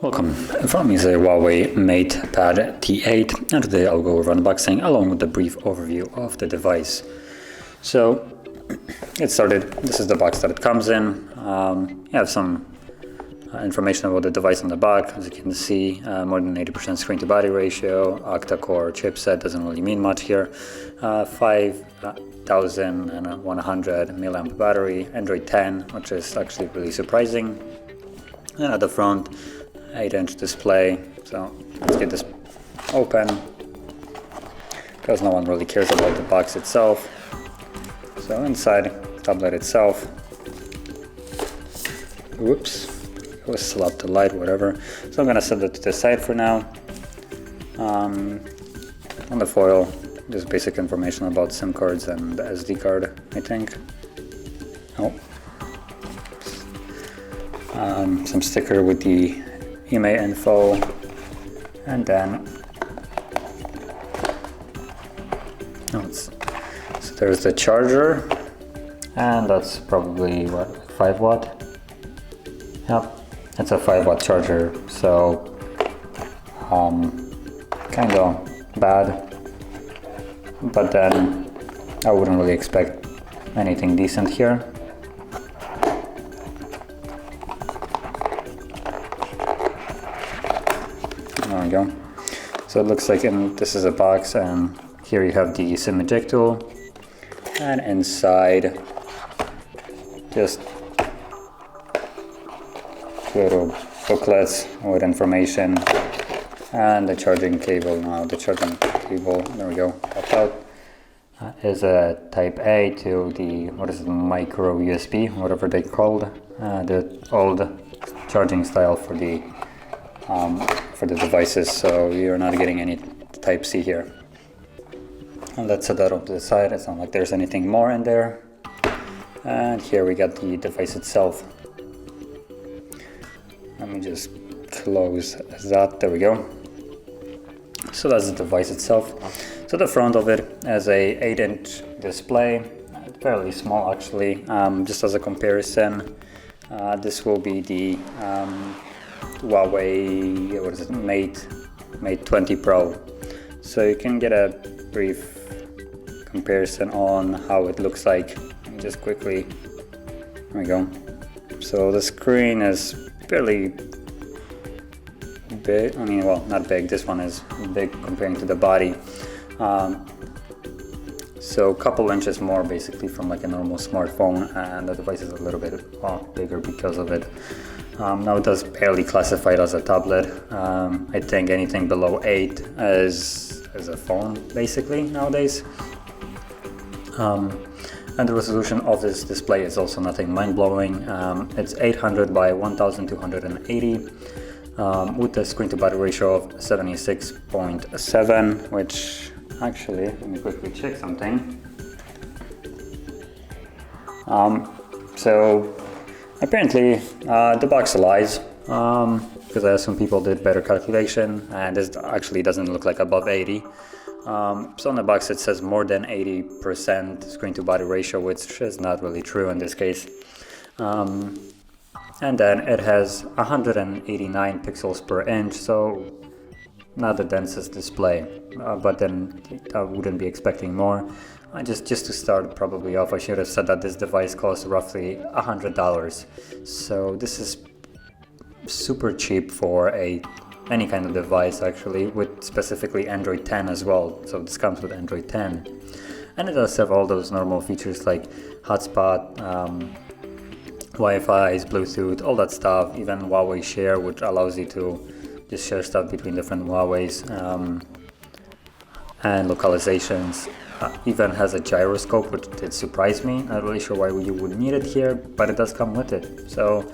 Welcome. From me is a HUAWEI MatePad T8, and today I'll go over unboxing along with a brief overview of the device. So, get started. This is the box that it comes in. You have some information about the device on the back. As you can see, more than 80% screen to body ratio, octa-core chipset, doesn't really mean much here. 5100 milliamp battery, Android 10, which is actually really surprising. And at the front, 8-inch display. So let's get this open, because no one really cares about the box itself. So inside, tablet itself. Whoops, it was slapped the light, whatever. So I'm gonna set that to the side for now. On the foil, just basic information about SIM cards and the SD card, I think. Oh. Some sticker with the HUAWEI info, and then so there's the charger, and that's probably what, 5 watt. Yep, it's a 5 watt charger, so kind of bad, but then I wouldn't really expect anything decent here. There we go. So it looks like this is a box, and here you have the SIM eject tool, and inside just little booklets with information and the charging cable. Now the charging cable, there we go, popped out, is a type A to the, what is it, micro USB, whatever they called, the old charging style for the devices, so you're not getting any type C here. And let's set that up to the side. It's not like there's anything more in there. And here we got the device itself. Let me just close that. There we go. So that's the device itself. So the front of it has a 8-inch display, fairly small actually. Just as a comparison, this will be the HUAWEI, what is it, Mate 20 Pro. So you can get a brief comparison on how it looks like. Just quickly, there we go. So the screen is fairly big. I mean, well, not big. This one is big comparing to the body. So a couple inches more basically from like a normal smartphone, and the device is a little bit bigger because of it. Now it does barely classify it as a tablet. I think anything below 8 is a phone basically nowadays. And the resolution of this display is also nothing mind-blowing. It's 800 by 1280 with a screen to body ratio of 76.7, which actually, let me quickly check something. So apparently the box lies, because I assume people did better calculation, and this actually doesn't look like above 80. So on the box it says more than 80% screen to body ratio, which is not really true in this case. And then it has 189 pixels per inch, so not the densest display, but then I wouldn't be expecting more. Just to start probably off, I should have said that this device costs roughly $100. So this is super cheap for any kind of device actually, with specifically Android 10 as well. So this comes with Android 10. And it does have all those normal features like hotspot, Wi-Fi, Bluetooth, all that stuff, even HUAWEI Share, which allows you to just share stuff between different Huaweis, and localizations. Even has a gyroscope, which did surprise me. Not really sure why you would need it here, but it does come with it. So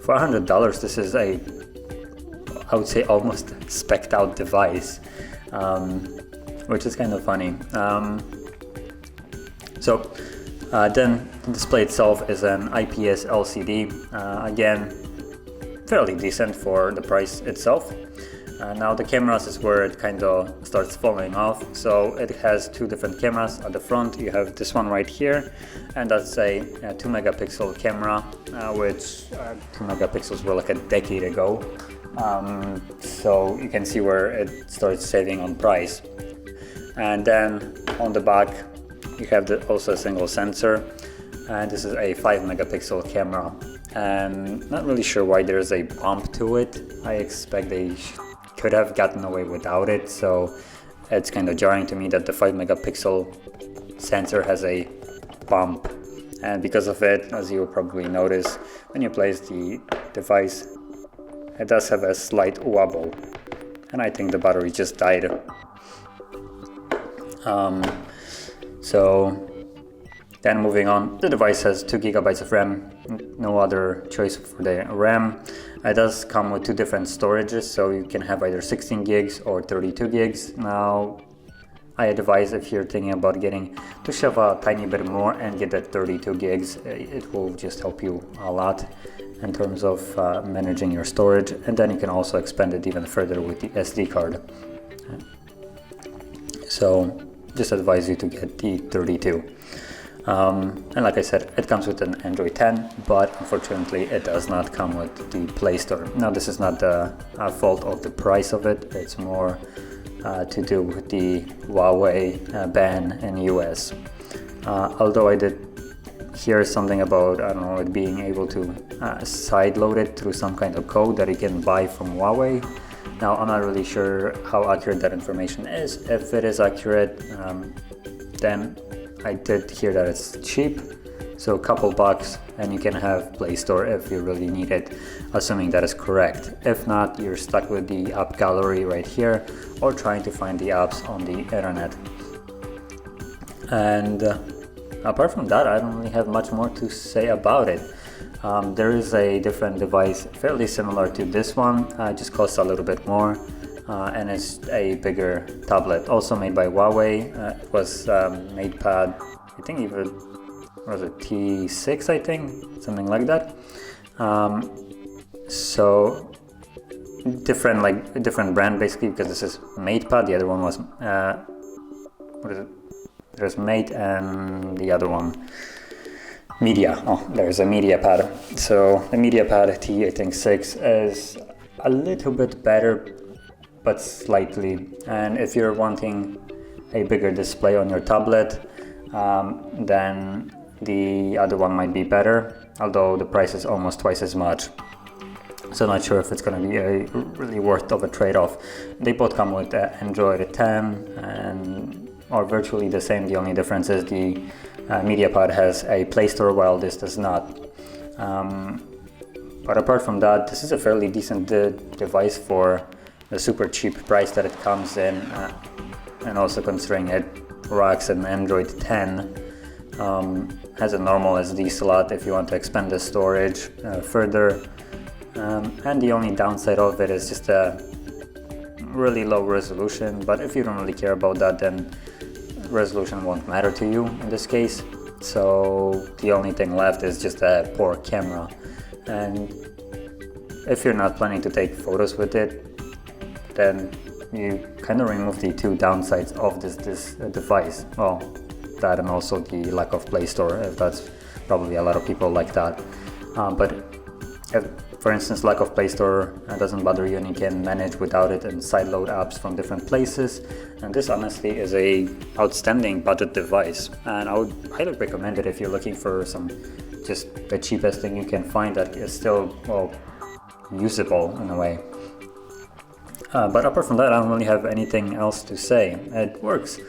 for $100, this is I would say almost spec'd out device, which is kind of funny. Then the display itself is an IPS LCD. Again, fairly decent for the price itself. Now the cameras is where it kind of starts falling off. So it has two different cameras at the front. You have this one right here, and that's a 2 megapixel camera, which 2 megapixels were like a decade ago. So you can see where it starts saving on price. And then on the back you have also a single sensor, and this is a 5 megapixel camera. And not really sure why there's a bump to it. I expect they could have gotten away without it, so it's kind of jarring to me that the 5 megapixel sensor has a bump. And because of it, as you will probably notice, when you place the device, it does have a slight wobble, and I think the battery just died. So then moving on, the device has 2 gigabytes of RAM, no other choice for the RAM. It does come with 2 different storages, so you can have either 16 gigs or 32 gigs. Now, I advise if you're thinking about getting to shove a tiny bit more and get that 32 gigs, it will just help you a lot in terms of managing your storage, and then you can also expand it even further with the SD card. So, just advise you to get the 32. And like I said, it comes with an Android 10, but unfortunately it does not come with the Play Store. Now this is not the fault of the price of it, it's more to do with the Huawei ban in US. Although I did hear something about, I don't know, it being able to sideload it through some kind of code that you can buy from Huawei. Now I'm not really sure how accurate that information is. If it is accurate, then I did hear that it's cheap, so a couple bucks and you can have Play Store if you really need it, assuming that is correct. If not, you're stuck with the app gallery right here, or trying to find the apps on the internet. And apart from that, I don't really have much more to say about it. There is a different device fairly similar to this one, just costs a little bit more. And it's a bigger tablet, also made by Huawei. It was MatePad, I think even was it T6, I think, something like that. So different brand basically, because this is MatePad. The other one was what is it? There's Mate and the other one Media. Oh, there's a MediaPad. So the MediaPad T, I think 6 is a little bit better, but slightly. And if you're wanting a bigger display on your tablet, then the other one might be better, although the price is almost twice as much. So not sure if it's going to be a really worth of a trade-off. They both come with Android 10 and are virtually the same. The only difference is the MediaPad has a Play Store while this does not. But apart from that, this is a fairly decent device for the super cheap price that it comes in, and also considering it rocks an Android 10, has a normal SD slot if you want to expand the storage further, and the only downside of it is just a really low resolution, but if you don't really care about that, then resolution won't matter to you in this case. So the only thing left is just a poor camera, and if you're not planning to take photos with it, then you kind of remove the 2 downsides of this device. Well, that and also the lack of Play Store, if that's probably a lot of people like that. But if, for instance, lack of Play Store doesn't bother you and you can manage without it and sideload apps from different places, and this honestly is a outstanding budget device, and I would highly recommend it if you're looking for just the cheapest thing you can find that is still, well, usable in a way. But apart from that, I don't really have anything else to say. It works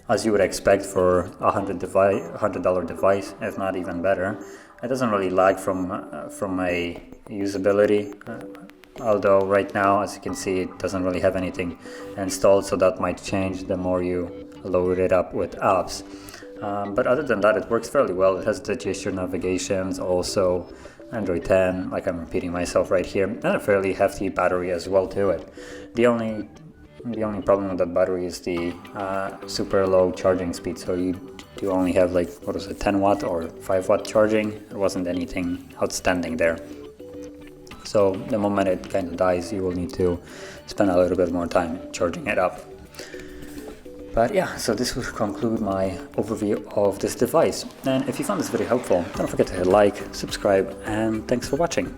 as you would expect for a $100 device, if not even better. It doesn't really lag from a usability, although right now, as you can see, it doesn't really have anything installed, so that might change the more you load it up with apps. But other than that, it works fairly well. It has the gesture navigations, also Android 10, like I'm repeating myself right here, and a fairly hefty battery as well to it. The only problem with that battery is the super low charging speed, so you only have like, 10 watt or 5 watt charging. There wasn't anything outstanding there. So the moment it kind of dies, you will need to spend a little bit more time charging it up. But yeah, so this will conclude my overview of this device. And if you found this video helpful, don't forget to hit like, subscribe, and thanks for watching.